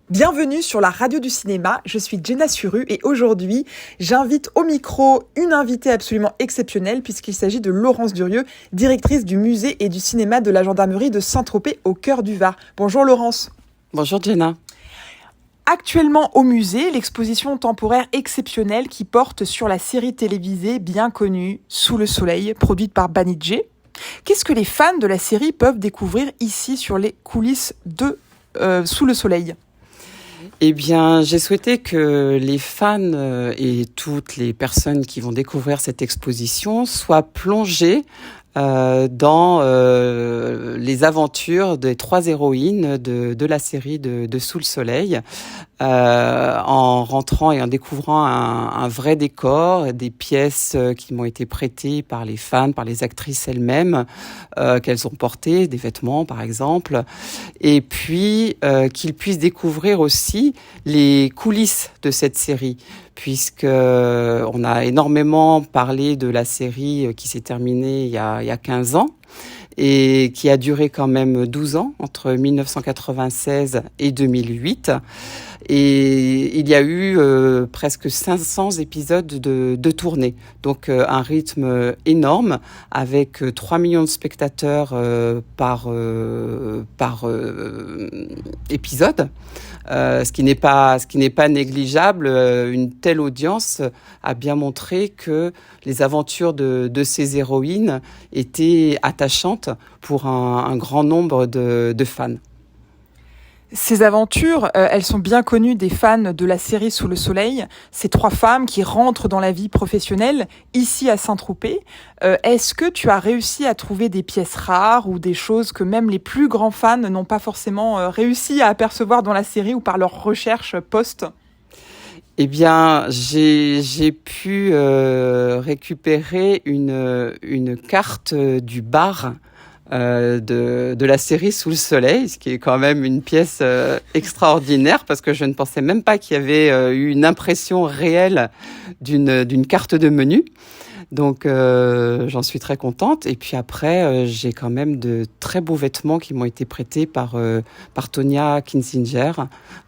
Bienvenue sur la radio du cinéma, je suis Jenna Suru et aujourd'hui, j'invite au micro une invitée absolument exceptionnelle puisqu'il s'agit de Laurence Durieux, directrice du musée et du cinéma de la gendarmerie de Saint-Tropez au cœur du Var. Bonjour Laurence. Bonjour Jenna. Actuellement au musée, l'exposition temporaire exceptionnelle qui porte sur la série télévisée bien connue Sous le soleil, produite par Banijé. Qu'est-ce que les fans de la série peuvent découvrir ici sur les coulisses de Sous le soleil ? Eh bien, j'ai souhaité que les fans et toutes les personnes qui vont découvrir cette exposition soient plongés dans les aventures des trois héroïnes de la série de Sous le soleil, en rentrant et en découvrant un vrai décor, des pièces qui m'ont été prêtées par les fans, par les actrices elles-mêmes, qu'elles ont portées, des vêtements par exemple, et puis qu'ils puissent découvrir aussi les coulisses de cette série, puisque on a énormément parlé de la série qui s'est terminée il y a 15 ans et qui a duré quand même 12 ans, entre 1996 et 2008. Et il y a eu presque 500 épisodes de tournée. Donc un rythme énorme avec 3 millions de spectateurs par épisode. Ce qui n'est pas négligeable. Une telle audience a bien montré que les aventures de ces héroïnes étaient attachantes pour un grand nombre de fans. Ces aventures, elles sont bien connues des fans de la série Sous le soleil. Ces trois femmes qui rentrent dans la vie professionnelle, ici à Saint-Tropez. Est-ce que tu as réussi à trouver des pièces rares ou des choses que même les plus grands fans n'ont pas forcément réussi à apercevoir dans la série ou par leurs recherches post ? Eh bien, j'ai pu récupérer une carte du bar de la série Sous le soleil, ce qui est quand même une pièce extraordinaire parce que je ne pensais même pas qu'il y avait eu une impression réelle d'une carte de menu. Donc j'en suis très contente. Et puis après, j'ai quand même de très beaux vêtements qui m'ont été prêtés par Tonia Kinsinger,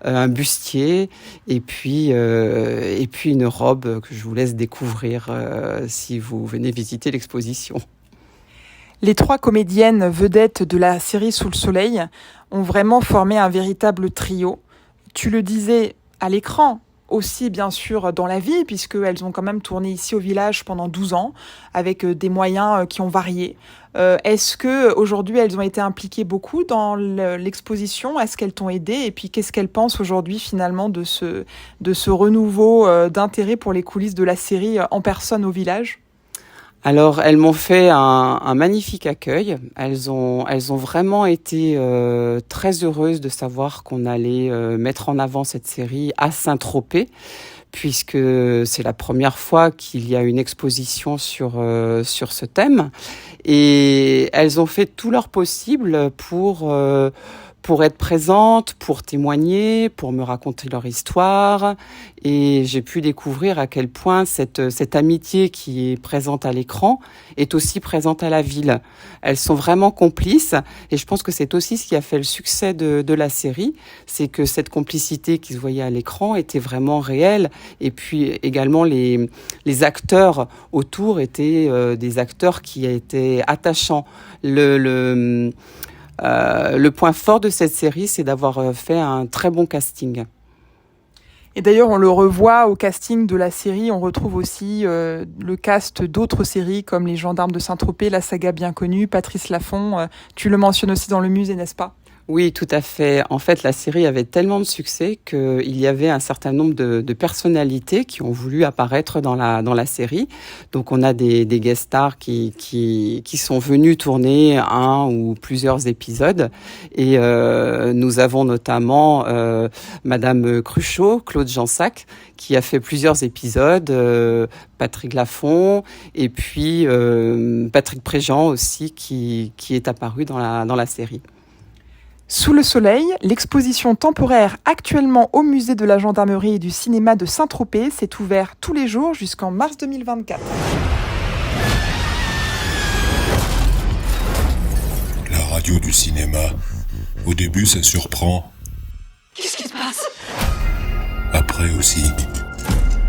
un bustier et puis une robe que je vous laisse découvrir si vous venez visiter l'exposition. Les trois comédiennes vedettes de la série Sous le soleil ont vraiment formé un véritable trio. Tu le disais à l'écran, aussi bien sûr dans la vie, puisqu'elles ont quand même tourné ici au village pendant 12 ans, avec des moyens qui ont varié. Est-ce qu'aujourd'hui elles ont été impliquées beaucoup dans l'exposition ? Est-ce qu'elles t'ont aidé ? Et puis qu'est-ce qu'elles pensent aujourd'hui finalement de ce renouveau d'intérêt pour les coulisses de la série en personne au village ? Alors, elles m'ont fait un magnifique accueil. Elles ont vraiment été très heureuses de savoir qu'on allait mettre en avant cette série à Saint-Tropez, puisque c'est la première fois qu'il y a une exposition sur ce thème. Et elles ont fait tout leur possible pour être présentes, pour témoigner, pour me raconter leur histoire. Et j'ai pu découvrir à quel point cette amitié qui est présente à l'écran est aussi présente à la ville. Elles sont vraiment complices et je pense que c'est aussi ce qui a fait le succès de la série, c'est que cette complicité qui se voyait à l'écran était vraiment réelle. Et puis également les acteurs autour étaient des acteurs qui étaient attachants. Le point fort de cette série, c'est d'avoir fait un très bon casting. Et d'ailleurs, on le revoit au casting de la série. On retrouve aussi le cast d'autres séries comme Les Gendarmes de Saint-Tropez, la saga bien connue, Patrice Laffont. Tu le mentionnes aussi dans le musée, n'est-ce pas ? Oui, tout à fait. En fait, la série avait tellement de succès qu'il y avait un certain nombre de personnalités qui ont voulu apparaître dans la série. Donc, on a des guest stars qui sont venus tourner un ou plusieurs épisodes. Et nous avons notamment Madame Cruchot, Claude Jansac, qui a fait plusieurs épisodes, Patrick Laffont, et puis Patrick Préjean aussi, qui est apparu dans la série. Sous le soleil, l'exposition temporaire actuellement au musée de la gendarmerie et du cinéma de Saint-Tropez s'est ouverte tous les jours jusqu'en mars 2024. La radio du cinéma, au début ça surprend, Qu'est-ce qui se passe? Après aussi.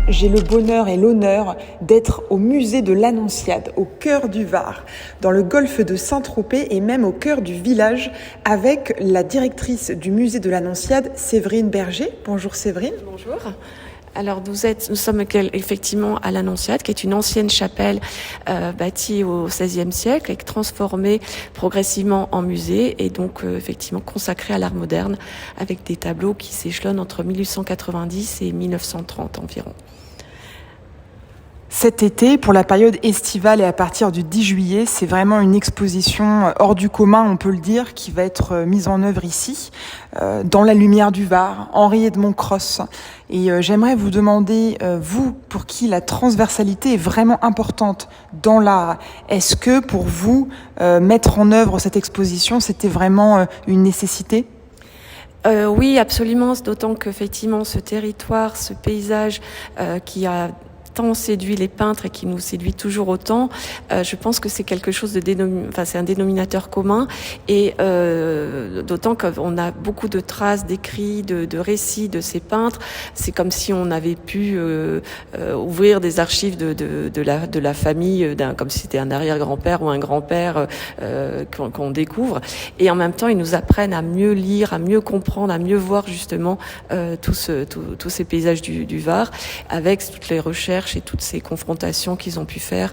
J'ai le bonheur et l'honneur d'être au musée de l'Annonciade, au cœur du Var, dans le golfe de Saint-Tropez et même au cœur du village, avec la directrice du musée de l'Annonciade, Séverine Berger. Bonjour Séverine. Bonjour. Alors nous sommes effectivement à l'Annonciade, qui est une ancienne chapelle bâtie au XVIe siècle et transformée progressivement en musée et donc effectivement consacrée à l'art moderne avec des tableaux qui s'échelonnent entre 1890 et 1930 environ. Cet été, pour la période estivale et à partir du 10 juillet, c'est vraiment une exposition hors du commun, on peut le dire, qui va être mise en œuvre ici, dans la lumière du Var, Henri-Edmond Cross. Et j'aimerais vous demander, vous, pour qui la transversalité est vraiment importante dans l'art, est-ce que pour vous, mettre en œuvre cette exposition, c'était vraiment une nécessité ? Oui, absolument, d'autant qu'effectivement ce territoire, ce paysage qui a tant séduit les peintres et qui nous séduit toujours autant, je pense que c'est quelque chose de c'est un dénominateur commun et d'autant qu'on a beaucoup de traces d'écrits, de récits de ces peintres. C'est comme si on avait pu ouvrir des archives de la famille, comme si c'était un arrière-grand-père ou un grand-père qu'on découvre. Et en même temps, ils nous apprennent à mieux lire, à mieux comprendre, à mieux voir justement tous ces paysages du Var, avec toutes les recherches et toutes ces confrontations qu'ils ont pu faire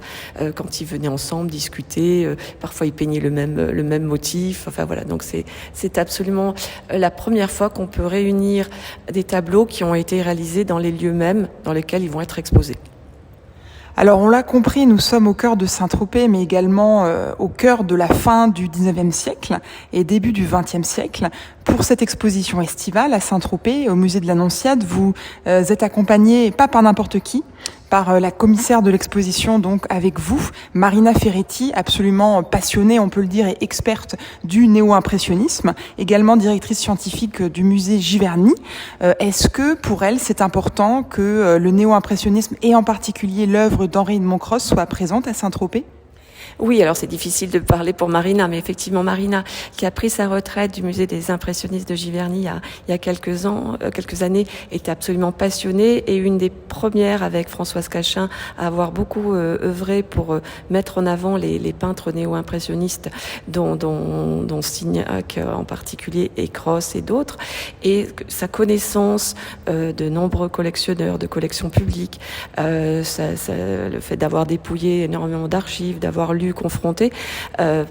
quand ils venaient ensemble discuter. Parfois, ils peignaient le même motif. Enfin voilà, donc c'est absolument la première fois qu'on peut réunir des tableaux qui ont été réalisés dans les lieux mêmes dans lesquels ils vont être exposés. Alors on l'a compris, nous sommes au cœur de Saint-Tropez, mais également au cœur de la fin du 19e siècle et début du 20e siècle. Pour cette exposition estivale à Saint-Tropez, au musée de l'Annonciade, vous êtes accompagné, pas par n'importe qui, par la commissaire de l'exposition, donc avec vous, Marina Ferretti, absolument passionnée, on peut le dire, et experte du néo-impressionnisme, également directrice scientifique du musée Giverny. Est-ce que pour elle, c'est important que le néo-impressionnisme, et en particulier l'œuvre d'Henri-Edmond Cross, soit présente à Saint-Tropez ? Oui, alors c'est difficile de parler pour Marina, mais effectivement Marina, qui a pris sa retraite du musée des impressionnistes de Giverny il y a quelques années, était absolument passionnée et une des premières avec Françoise Cachin à avoir beaucoup œuvré pour mettre en avant les peintres néo-impressionnistes, dont Signac en particulier et Cross et d'autres, et sa connaissance de nombreux collectionneurs, de collections publiques, le fait d'avoir dépouillé énormément d'archives, d'avoir lu, confronté,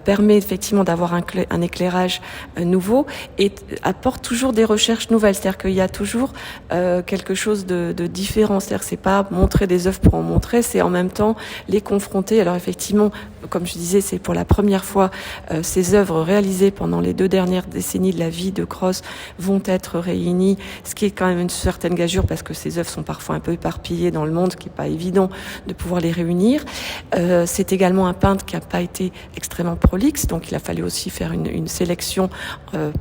permet effectivement d'avoir un éclairage nouveau et apporte toujours des recherches nouvelles. C'est-à-dire qu'il y a toujours quelque chose de différent. C'est-à-dire que c'est pas montrer des œuvres pour en montrer, c'est en même temps les confronter. Alors effectivement, comme je disais, c'est pour la première fois ces œuvres réalisées pendant les 2 dernières décennies de la vie de Cross vont être réunies, ce qui est quand même une certaine gageure parce que ces œuvres sont parfois un peu éparpillées dans le monde, ce qui n'est pas évident de pouvoir les réunir. C'est également un peintre qui n'a pas été extrêmement prolixe, donc il a fallu aussi faire une sélection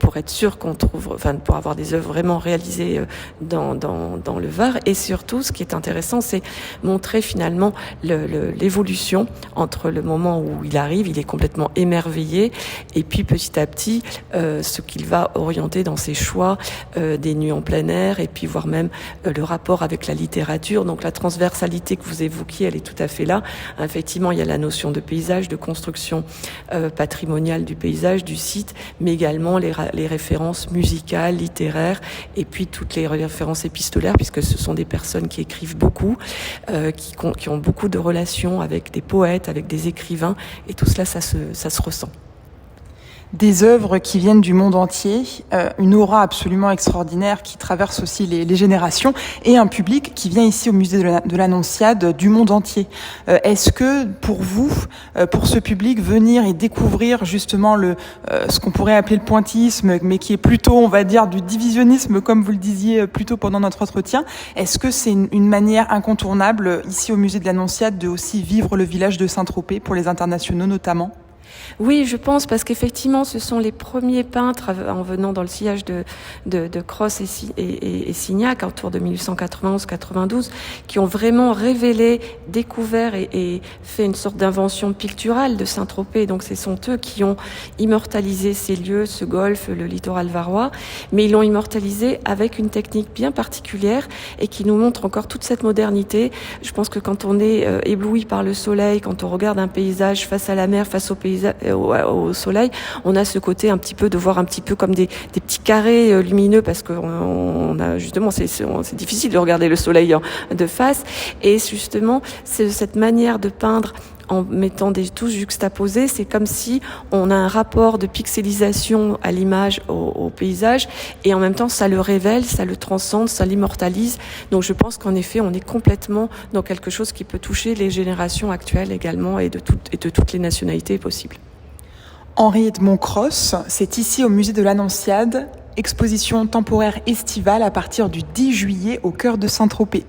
pour être sûr qu'on trouve, pour avoir des œuvres vraiment réalisées dans le Var. Et surtout, ce qui est intéressant, c'est montrer finalement l'évolution entre le moment où il arrive, il est complètement émerveillé, et puis petit à petit, ce qu'il va orienter dans ses choix, des nuits en plein air, et puis voire même le rapport avec la littérature. Donc la transversalité que vous évoquiez, elle est tout à fait là. Effectivement, il y a la notion de paysage, de construction patrimoniale du paysage, du site, mais également les références musicales, littéraires, et puis toutes les références épistolaires, puisque ce sont des personnes qui écrivent beaucoup, qui ont beaucoup de relations avec des poètes, avec des écrivains, et tout cela, ça se ressent. Des œuvres qui viennent du monde entier, une aura absolument extraordinaire qui traverse aussi les générations, et un public qui vient ici au musée de l'Annonciade du monde entier. Est-ce que pour vous, pour ce public, venir et découvrir justement ce qu'on pourrait appeler le pointillisme, mais qui est plutôt, on va dire, du divisionnisme, comme vous le disiez plus tôt pendant notre entretien, est-ce que c'est une manière incontournable ici au musée de l'Annonciade de aussi vivre le village de Saint-Tropez pour les internationaux notamment ? Oui, je pense, parce qu'effectivement, ce sont les premiers peintres, en venant dans le sillage de Cros et Signac, autour de 1891-92, qui ont vraiment révélé, découvert et fait une sorte d'invention picturale de Saint-Tropez. Donc, ce sont eux qui ont immortalisé ces lieux, ce golfe, le littoral varois, mais ils l'ont immortalisé avec une technique bien particulière et qui nous montre encore toute cette modernité. Je pense que quand on est ébloui par le soleil, quand on regarde un paysage face à la mer, face au soleil, on a ce côté un petit peu de voir un petit peu comme des petits carrés lumineux, parce que on a justement, c'est difficile de regarder le soleil de face, et justement c'est cette manière de peindre en mettant des touches juxtaposées, c'est comme si on a un rapport de pixelisation à l'image, au paysage, et en même temps ça le révèle, ça le transcende, ça l'immortalise. Donc je pense qu'en effet on est complètement dans quelque chose qui peut toucher les générations actuelles également, et de toutes les nationalités possibles. Henri-Edmond Cros, c'est ici au musée de l'Annonciade, exposition temporaire estivale à partir du 10 juillet au cœur de Saint-Tropez.